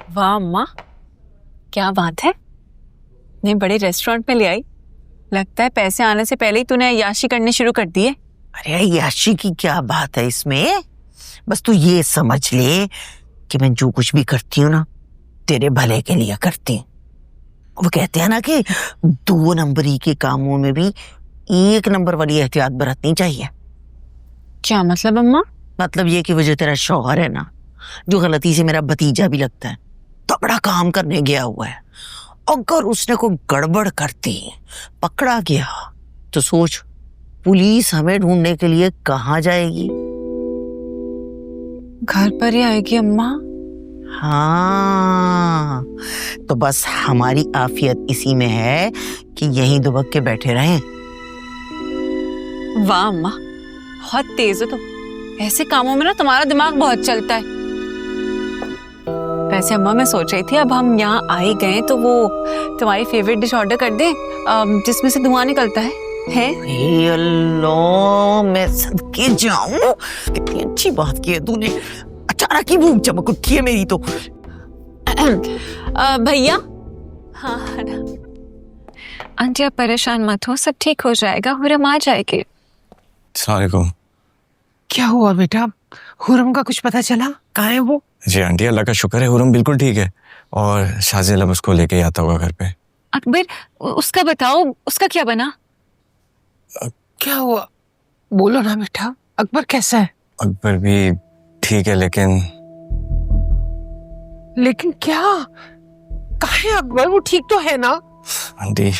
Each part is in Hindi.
वाह अम्मा, क्या बात है। नहीं, बड़े रेस्टोरेंट में ले आई। लगता है पैसे आने से पहले ही तूने अय्याशी करनी शुरू कर दी है। अरे अय्याशी की क्या बात है इसमें। बस तू ये समझ ले कि मैं जो कुछ भी करती हूँ ना तेरे भले के लिए करती हूँ। वो कहते हैं ना कि 2 नंबरी के कामों में भी 1 नंबर वाली एहतियात बरतनी चाहिए। क्या मतलब अम्मा? मतलब ये कि वो जो तेरा शौहर है ना, जो गलती से मेरा भतीजा भी लगता है, तो बड़ा काम करने गया हुआ है, अगर उसने कोई गड़बड़ करती पकड़ा गया तो सोच पुलिस हमें ढूंढने के लिए कहाँ जाएगी? घर पर ही आएगी अम्मा। हाँ, तो बस हमारी आफियत इसी में है कि यहीं दुबक के बैठे रहें। वाह अम्मा, बहुत तेज हो तुम। ऐसे कामों में ना तुम्हारा दिमाग बहुत चलता है। वैसे अम्मा, मैं सोच रही थी अब हम यहाँ आ ही गए तो वो तुम्हारी फेवरेट डिश ऑर्डर कर दें जिसमें से धुआं निकलता है? अल्लाह, मैं सदके जाऊं। कितनी अच्छी बात की है तूने। अचानक ही भूख चमक उठी है मेरी तो। भैया। हाँ ना आंटी, आप परेशान मत हो, सब ठीक हो जाएगा। हुरम आ जाएगी। अस्सलाम वालेकुम। क्या हुआ बेटा? हुरम का कुछ पता चला? कहाँ है वो? जी आंटी, अल्लाह का शुक्र है हुरम बिल्कुल ठीक है और शाज़िल अब उसको लेके आता होगा घर पे। अकबर, उसका बताओ, उसका क्या बना? क्या हुआ? बोलो ना बेटा, अकबर कैसा है? अकबर भी ठीक है लेकिन क्या? कहाँ है अकबर? वो ठीक तो है ना? आंटी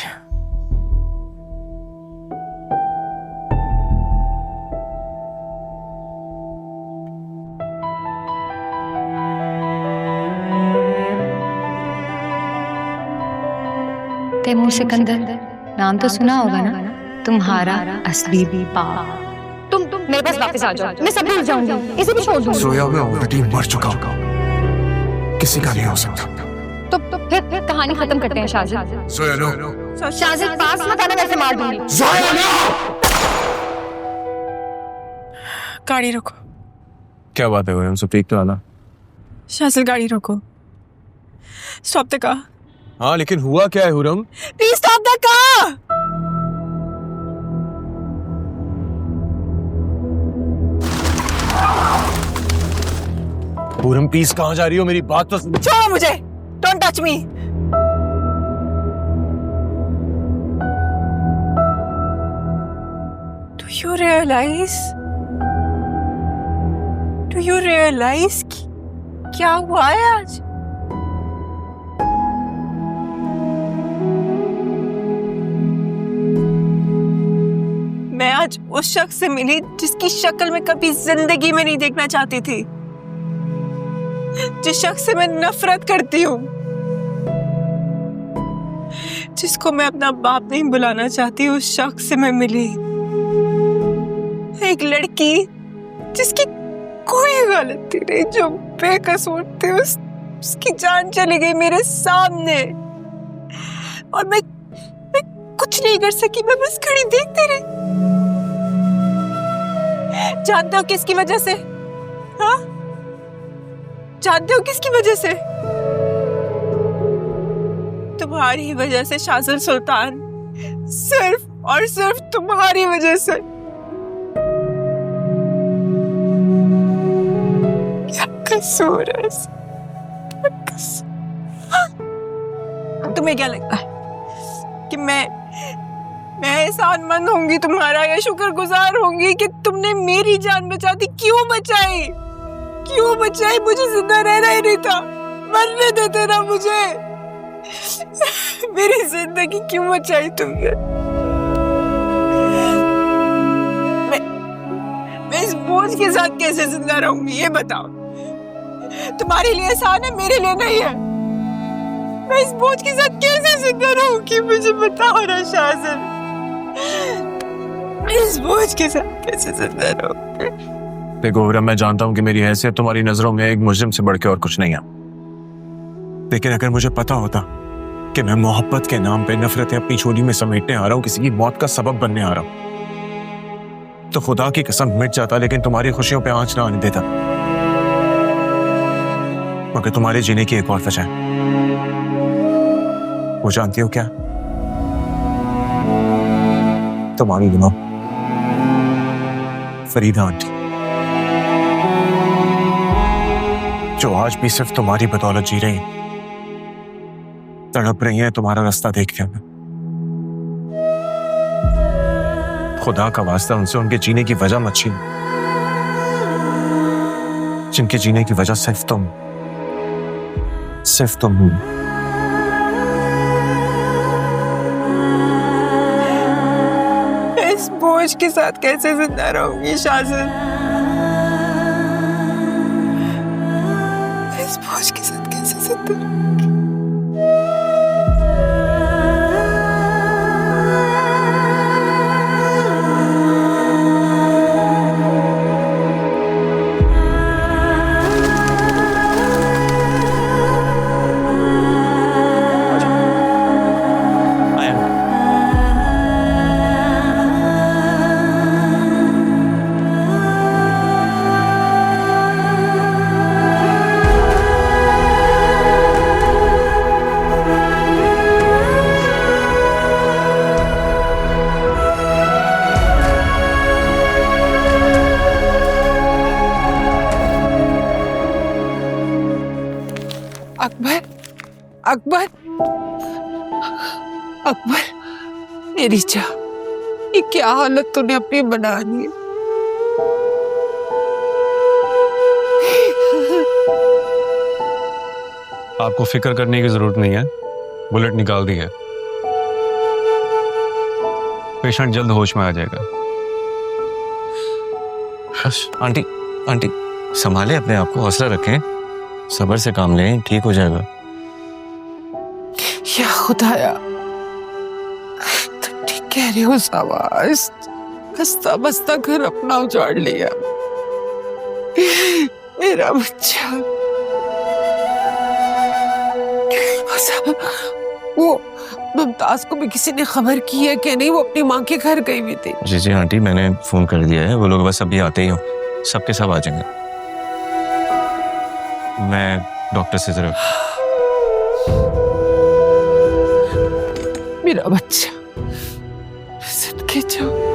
तैमूर सिकंदर नाम तो सुना होगा ना? तुम्हारा असली बाप। तुम मेरे पास वापस आ जाओ, मैं सब भूल जाऊंगी, इसे भी छोड़ दूंगी। सोया मैं ऑलरेडी मर चुका हूँ, किसी का नहीं हो सकता। तो फिर कहानी खत्म करते हैं शाजिद। सोया नो। शाजिद पास मत आना, वैसे मार दूंगी। सोया नो। गाड़ी रोको। क्या बात है हुरम, सब ठीक तो आना। शाजिद गाड़ी रोको। Stop the car. हाँ लेकिन हुआ क्या है Hurrem? Please stop the car. Hurrem please कहाँ जा रही हो? मेरी बात तो सुन। छोड़ो मुझे, don't touch me. Do you realise क्या हुआ है आज? मैं आज उस शख्स से मिली जिसकी शक्ल मैं कभी जिंदगी में नहीं देखना चाहती थी, जिस शख्स से मैं नफरत करती हूँ, जिसको मैं अपना बाप नहीं बुलाना चाहती, उस शख्स से मैं मिली। एक लड़की जिसकी कोई गलती नहीं, जो बेकसूर थी, उसकी जान चली गई मेरे सामने और मैं कुछ नहीं कर सकी। मैं बस खड़ी देखती रही। जानते हो किसकी वजह से? हाँ, जानते हो किसकी वजह से? तुम्हारी वजह से शाज़िल सुल्तान, सिर्फ और सिर्फ तुम्हारी वजह से। क्या कसूर है? तुम्हें क्या लगता है कि मैं एहसानमंद होंगी तुम्हारा या शुक्रगुजार होंगी कि तुमने मेरी जान बचा दी? क्यों बचाई? क्यों बचाई? मुझे जिंदा रहना ही नहीं था, मरने देते ना मुझे। मेरी जिंदगी क्यों बचाई तुमने? मैं इस बोझ के साथ कैसे जिंदा रहूंगी, ये बताओ। तुम्हारे लिए आसान है, मेरे लिए नहीं है। मैं इस बोझ के साथ कैसे जिंदा रहूंगी, मुझे बताओ ना शाज़िल। इस बोझ के साथ कैसे जिंदा रहूंगी? देखो हुरम, मैं जानता हूँ कि मेरी हैसियत तुम्हारी नजरों में एक मुजरिम से बढ़ के और कुछ नहीं है, लेकिन अगर मुझे पता होता कि मैं मोहब्बत के नाम पे नफरतें अपनी झोली में समेटने आ रहा हूँ, किसी की मौत का सबब बनने आ रहा हूँ, तो खुदा की कसम मिट जाता, लेकिन तुम्हारी खुशियों पे आंच ना आने देता। मगर तुम्हारे जीने की एक और वजह है। वो जानती हो क्या? तुम्हारी मां फरीदा आंटी, जो आज भी सिर्फ तुम्हारी बदौलत जी रही, तड़प रही है तुम्हारा रास्ता देख के। खुदा का वास्ता उनसे उनके जीने की वजह मत छीन, जिनके जीने की वजह सिर्फ तुम हो। इस बोझ के साथ कैसे जिंदा रहूंगी शाज़िद? इस बोझ के साथ कैसे जिंदा रहूंगी? अकबर, अकबर, अकबर, मेरी जान, ये क्या हालत तूने अपनी बना ली है? आपको फिक्र करने की जरूरत नहीं है, बुलेट निकाल दी है, पेशेंट जल्द होश में आ जाएगा। बस आंटी, आंटी संभाले अपने आप को, हौसला रखें, सब्र से काम लें, ठीक हो जाएगा। या खुदाया, तुम ठीक कह रहे हो सवाज, हंसता बसता घर अपना उजाड़ लिया, मेरा बच्चा। वो मुमताज को भी किसी ने खबर की है कि नहीं? वो अपनी माँ के घर गई हुई थी। जी जी आंटी, मैंने फोन कर दिया है, वो लोग बस अभी आते ही हो, सबके सब आ जाएंगे। मैं डॉक्टर से जरा। मेरा बच्चा, सदके जाओ।